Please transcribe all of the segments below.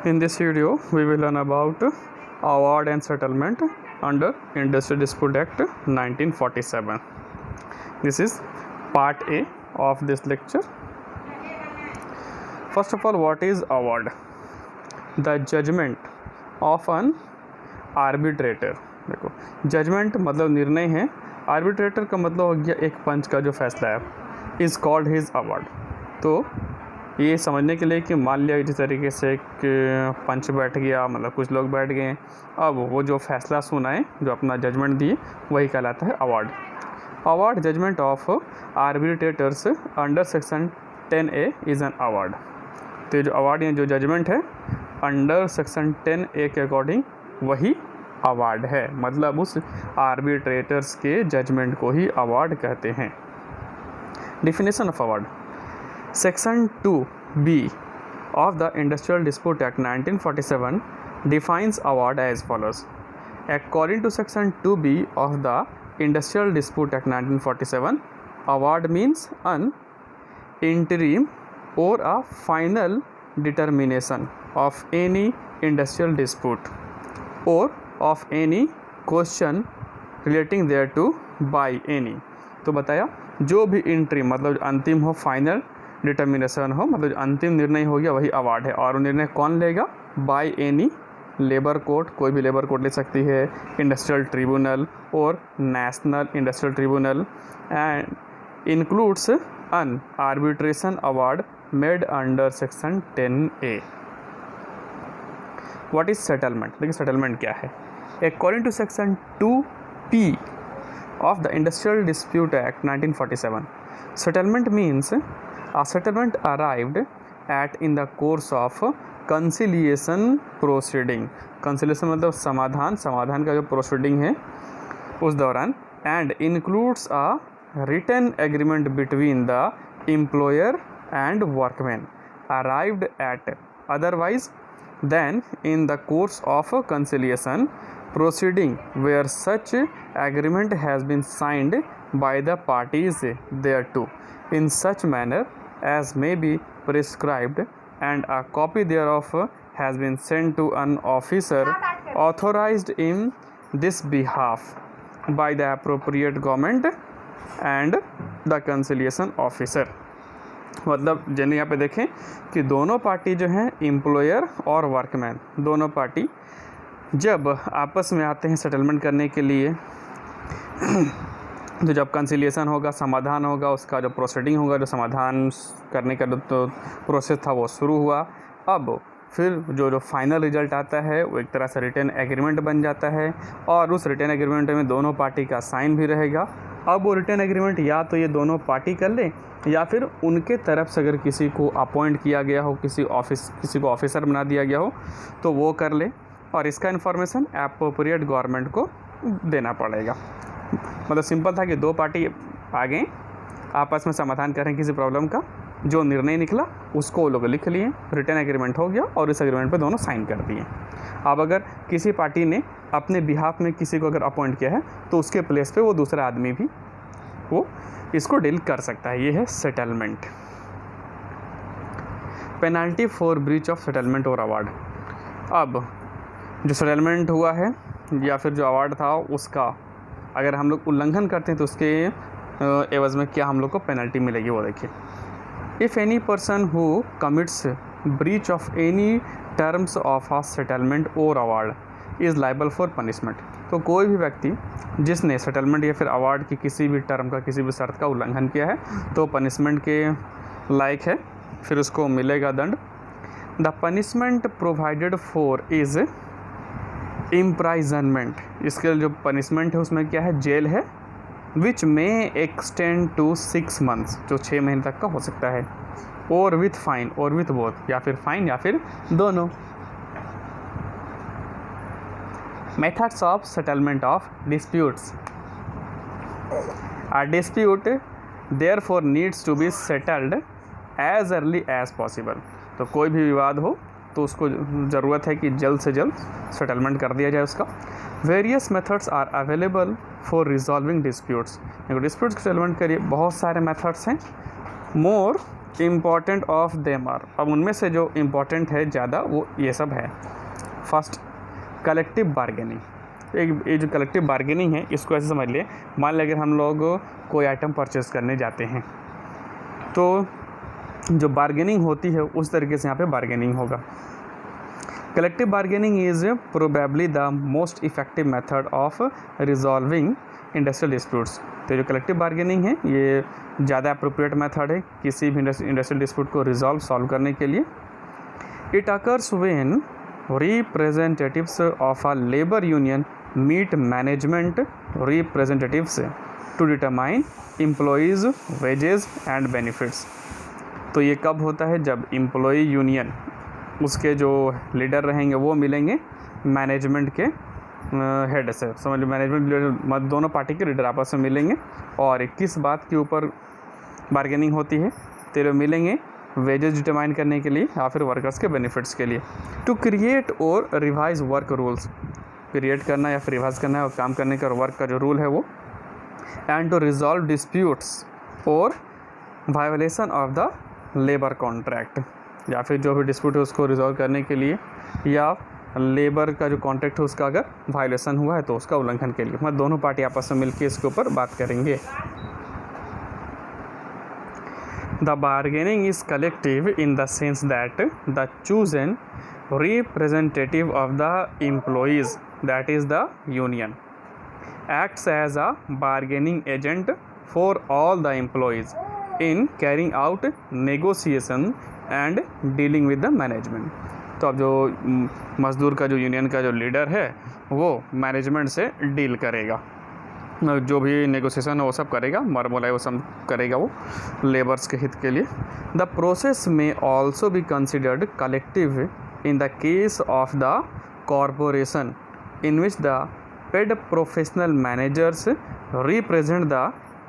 In this video, we will learn about award and settlement under Industrial Dispute Act 1947. This is part A of this lecture. First of all, what is award? The judgment of an arbitrator. देखो, judgement मतलब निर्णय है, arbitrator का मतलब हो गया एक पंच का जो फैसला है, इज़ कॉल्ड हिज अवार्ड. तो ये समझने के लिए कि मान लिया जिस तरीके से एक पंच बैठ गया, मतलब कुछ लोग बैठ गए, अब वो जो फैसला सुनाए, जो अपना जजमेंट दिए, वही कहलाता है award. Award judgement of arbitrators under section 10A is an award. तो ये जो अवार्ड या जो जजमेंट है अंडर सेक्शन 10A के अकॉर्डिंग वही अवार्ड है, मतलब उस आर्बिट्रेटर्स के जजमेंट को ही अवार्ड कहते हैं. Definition of award. Section 2B of the Industrial Dispute Act 1947 defines award as follows. According to Section 2B of the Industrial Dispute Act 1947, award means an interim or a final determination of any industrial dispute or of any question relating thereto by any. तो बताया जो भी interim मतलब अंतिम हो, final determination हो, मतलब अंतिम निर्णय हो गया, वही अवार्ड है. और निर्णय कौन लेगा? बाय एनी लेबर कोर्ट, कोई भी लेबर कोर्ट ले सकती है, इंडस्ट्रियल ट्रिब्यूनल और national industrial tribunal, and includes an arbitration award made under section 10A. What is settlement? देखिए सेटलमेंट क्या है. According to section 2P of the Industrial Dispute Act 1947, settlement means a settlement arrived at in the course of conciliation proceeding. conciliation मतलब समाधान, समाधान का जो proceeding है उस दौरान, and includes a written agreement between the employer and workman arrived at otherwise than in the course of conciliation proceeding where such agreement has been signed by the parties thereto in such manner as may be prescribed, and a copy thereof has been sent to an officer authorized in this behalf by the appropriate government and the conciliation officer. मतलब जैसे यहाँ पे देखें कि दोनों party जो हैं, employer और वर्कमैन, दोनों पार्टी जब आपस में आते हैं सेटलमेंट करने के लिए, तो जब कंसिलिएशन होगा, समाधान होगा, उसका जो प्रोसीडिंग होगा, जो समाधान करने का तो प्रोसेस था वो शुरू हुआ. अब फिर जो फाइनल रिजल्ट आता है वो एक तरह से रिटन एग्रीमेंट बन जाता है, और उस रिटन एग्रीमेंट में दोनों पार्टी का साइन भी रहेगा. अब वो रिटन एग्रीमेंट या तो ये दोनों पार्टी कर ले, या फिर उनके तरफ से अगर किसी को अपॉइंट किया गया हो, किसी को ऑफिसर बना दिया गया हो, तो वो कर ले, और इसका इन्फॉर्मेशन एप्रोप्रिएट गवर्नमेंट को देना पड़ेगा. मतलब सिंपल था कि दो पार्टी आ गए, आपस में समाधान करें किसी प्रॉब्लम का, जो निर्णय निकला उसको वो लोग लिख लिए, रिटन एग्रीमेंट हो गया, और इस एग्रीमेंट पे दोनों साइन कर दिए. अब अगर किसी पार्टी ने अपने बिहाफ में किसी को अगर अपॉइंट किया है, तो उसके प्लेस पे वो दूसरा आदमी भी वो इसको डील कर सकता है. ये है settlement. Penalty for breach of settlement or award. अब जो सेटलमेंट हुआ है या फिर जो अवार्ड था उसका अगर हम लोग उल्लंघन करते हैं तो उसके एवज में क्या हम लोग को पेनल्टी मिलेगी, वो देखिए. If any person who commits breach of any terms of a settlement or award is liable for punishment. तो कोई भी व्यक्ति जिसने सेटलमेंट या फिर अवार्ड की किसी भी टर्म का, किसी भी शर्त का उल्लंघन किया है, तो पनिशमेंट के लायक है, फिर उसको मिलेगा दंड. The punishment provided for is imprisonment. इसके जो पनिशमेंट है उसमें क्या है? जेल है, विच में एक्सटेंड टू 6 months, जो 6 महीने तक का हो सकता है, और विथ फाइन और विथ बोथ, या फिर फाइन या फिर दोनों. Methods of settlement of disputes. A dispute therefore needs to be settled as early as possible. तो कोई भी विवाद हो तो उसको ज़रूरत है कि जल्द से जल्द सेटलमेंट कर दिया जाए उसका. Various methods are available for resolving disputes. Disputes को सेटलमेंट के लिए बहुत सारे मेथड्स हैं. More important of them are, अब उनमें से जो इम्पॉर्टेंट है ज़्यादा वो ये सब है। First, collective bargaining. ये जो कलेक्टिव बार्गेनिंग है इसको ऐसे समझ लिए, मान लें अगर हम लोग कोई आइटम परचेज़ करने जाते हैं तो जो बार्गेनिंग होती है उस तरीके से यहाँ पे बार्गेनिंग होगा। Collective bargaining is probably the most effective method of resolving industrial disputes. तो जो कलेक्टिव बार्गेनिंग है ये ज़्यादा अप्रोप्रिएट मेथड है किसी भी इंडस्ट्रियल डिस्प्यूट को सॉल्व करने के लिए। It occurs when representatives of a labour union meet management representatives to determine employees wages and benefits. तो ये कब होता है? जब एम्प्लॉय यूनियन उसके जो लीडर रहेंगे वो मिलेंगे मैनेजमेंट के हेड से। समझ लो, मैनेजमेंट लीडर दोनों पार्टी के लीडर आपस में मिलेंगे और किस बात के ऊपर बार्गेनिंग होती है? तेरे मिलेंगे वेजेस डिटरमाइन करने के लिए या फिर वर्कर्स के बेनिफिट्स के लिए। टू क्रिएट और रिवाइज वर्क रूल्स, क्रिएट करना या फिर रिवाइज करना है और काम करने का वर्क का जो रूल है वो। एंड टू रिजॉल्व डिस्प्यूट्स और violation of the labour contract, या फिर जो भी डिस्प्यूट है उसको रिजॉल्व करने के लिए, या लेबर का जो कॉन्ट्रैक्ट है उसका अगर वायोलेशन हुआ है तो उसका उल्लंघन के लिए। मतलब दोनों पार्टी आपस में मिलकर इसके ऊपर बात करेंगे। The bargaining is collective in the sense that the chosen representative of the employees, that is the union, acts as a bargaining agent for all the employees in carrying out negotiation and dealing with the management। तो अब जो मज़दूर का जो union का जो leader है वो मैनेजमेंट से डील करेगा, जो भी नेगोशिएशन है वो सब करेगा, मरमोलाई वो सब करेगा वो लेबर्स के हित के लिए। द प्रोसेस में also be considered collective in the case of the corporation in which the paid professional managers represent the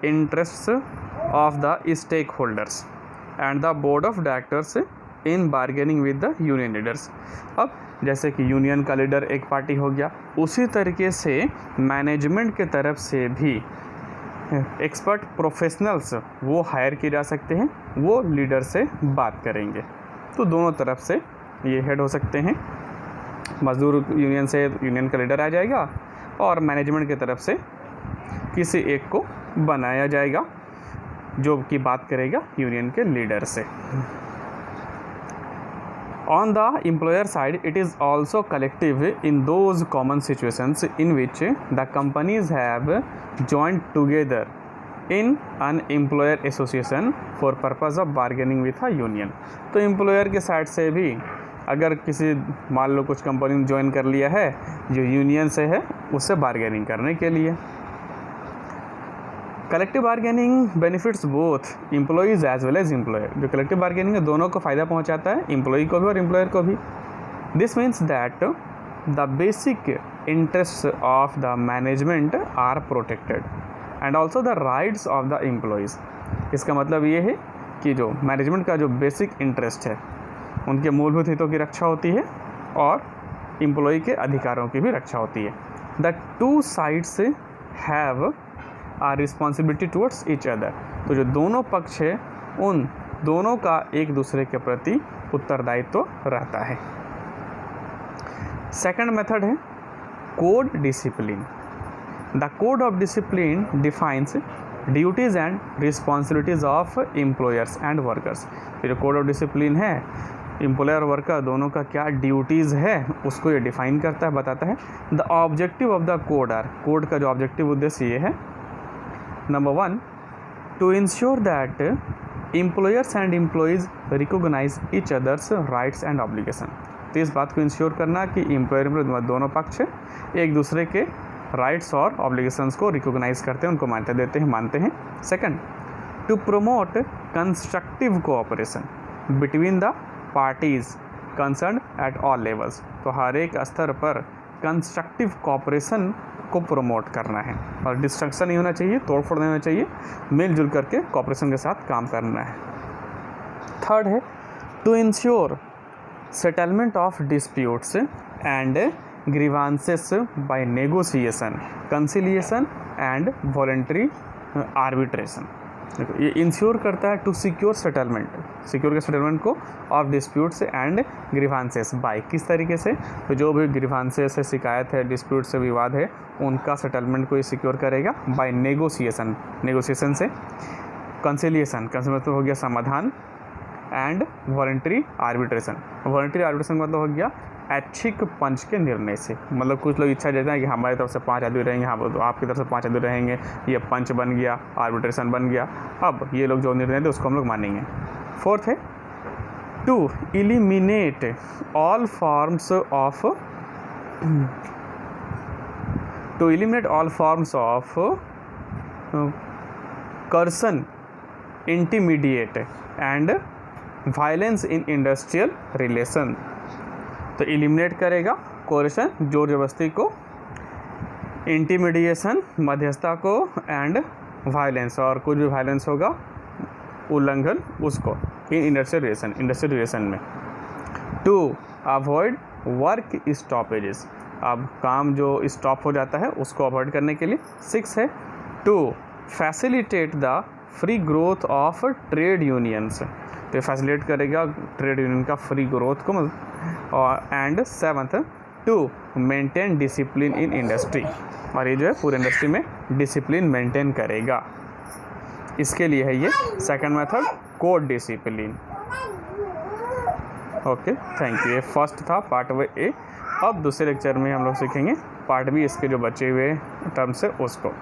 interests of the stakeholders and the board of directors in bargaining with the union leaders। अब जैसे कि union का leader एक party हो गया, उसी तरीके से मैनेजमेंट के तरफ से भी एक्सपर्ट प्रोफेशनल्स वो हायर किए जा सकते हैं, वो लीडर से बात करेंगे। तो दोनों तरफ से ये हेड हो सकते हैं, मजदूर यूनियन से यूनियन का लीडर आ जाएगा और मैनेजमेंट की तरफ से किसी एक को बनाया जाएगा जो कि बात करेगा यूनियन के लीडर से। On the employer side it is also collective in those common situations in which the companies have joined together in an employer association for purpose of bargaining with a union. तो employer के side से भी अगर किसी मान लो कुछ company ने join कर लिया है जो यूनियन से है, उससे बार्गेनिंग करने के लिए। Collective bargaining benefits both employees as well as employer. जो कलेक्टिव बार्गेनिंग है दोनों को फ़ायदा पहुंचाता है, एम्प्लॉय को भी और एम्प्लॉयर को भी। This means that the basic interest of the management are protected and also the rights of the employees. इसका मतलब ये है कि जो मैनेजमेंट का जो बेसिक इंटरेस्ट है उनके मूलभूत हितों की रक्षा होती है और एम्प्लॉय के अधिकारों की भी रक्षा होती है। The two sides have a responsibility towards each other. तो जो दोनों पक्ष है उन दोनों का एक दूसरे के प्रति उत्तरदायित्व रहता है। सेकंड मेथड है code discipline. The code of discipline defines duties and responsibilities of employers and workers. ये जो कोड ऑफ डिसिप्लिन है एम्प्लॉयर और वर्कर दोनों का क्या ड्यूटीज़ है उसको ये डिफाइन करता है, बताता है। The objective of the code are, code का जो ऑब्जेक्टिव उद्देश्य ये है, number 1 to ensure that employers and employees recognise each others rights and obligation. तो इस बात को इंश्योर करना कि एम्प्लॉयर दोनों पक्ष एक दूसरे के राइट्स और ऑब्लिगेशंस को रिकॉग्नाइज करते हैं, उनको मान्यता देते हैं, मानते हैं। Second, to promote constructive cooperation between the parties concern at all levels. तो हर एक स्तर पर कंस्ट्रक्टिव कोऑपरेशन को प्रमोट करना है और डिस्ट्रक्शन नहीं होना चाहिए, तोड़फोड़ नहीं होना चाहिए, मिलजुल करके कोऑपरेशन के साथ काम करना है। थर्ड है to ensure settlement of disputes and grievances by negotiation, conciliation and voluntary arbitration. देखो ये इंश्योर करता है टू सिक्योर के सेटलमेंट को of disputes and grievances by, किस तरीके से, तो जो भी ग्रीवांसेस है, शिकायत है, डिस्प्यूट से विवाद है, उनका सेटलमेंट को ये सिक्योर करेगा बाय नेगोशिएशन से, कंसिलिएशन मतलब हो गया समाधान, एंड वॉलंटरी आर्बिट्रेशन मतलब हो गया ऐच्छिक पंच के निर्णय से, मतलब कुछ लोग इच्छा देते हैं कि हमारी तरफ से 5 आदमी रहेंगे, हाँ तो आपकी तरफ से 5 आदमी रहेंगे, ये पंच बन गया, आर्बिट्रेशन बन गया, अब ये लोग जो निर्णय थे उसको हम लोग मानेंगे। फोर्थ है to eliminate all forms of coercion, intimidate and violence in industrial relation. तो एलिमिनेट करेगा कोरेशन, जोर जबरदस्ती को, इंटीमीडिएशन मध्यस्थता को, एंड वायलेंस और कुछ भी वायलेंस होगा उल्लंघन उसको इन इंडस्ट्रियल रिलेशन में। टू अवॉइड वर्क स्टॉपेजेस, अब काम जो स्टॉप हो जाता है उसको अवॉइड करने के लिए। 6 है to facilitate the free growth of trade unions, तो फैसिलिटेट करेगा ट्रेड यूनियन का फ्री ग्रोथ को। और and 7th to maintain discipline in industry, और ये जो है पूरे इंडस्ट्री में डिसिप्लिन मेंटेन करेगा, इसके लिए है ये second method code discipline. Okay, thank you. ये फर्स्ट था पार्ट ए। अब दूसरे लेक्चर में हम लोग सीखेंगे पार्ट बी, इसके जो बचे हुए टर्म्स है उसको।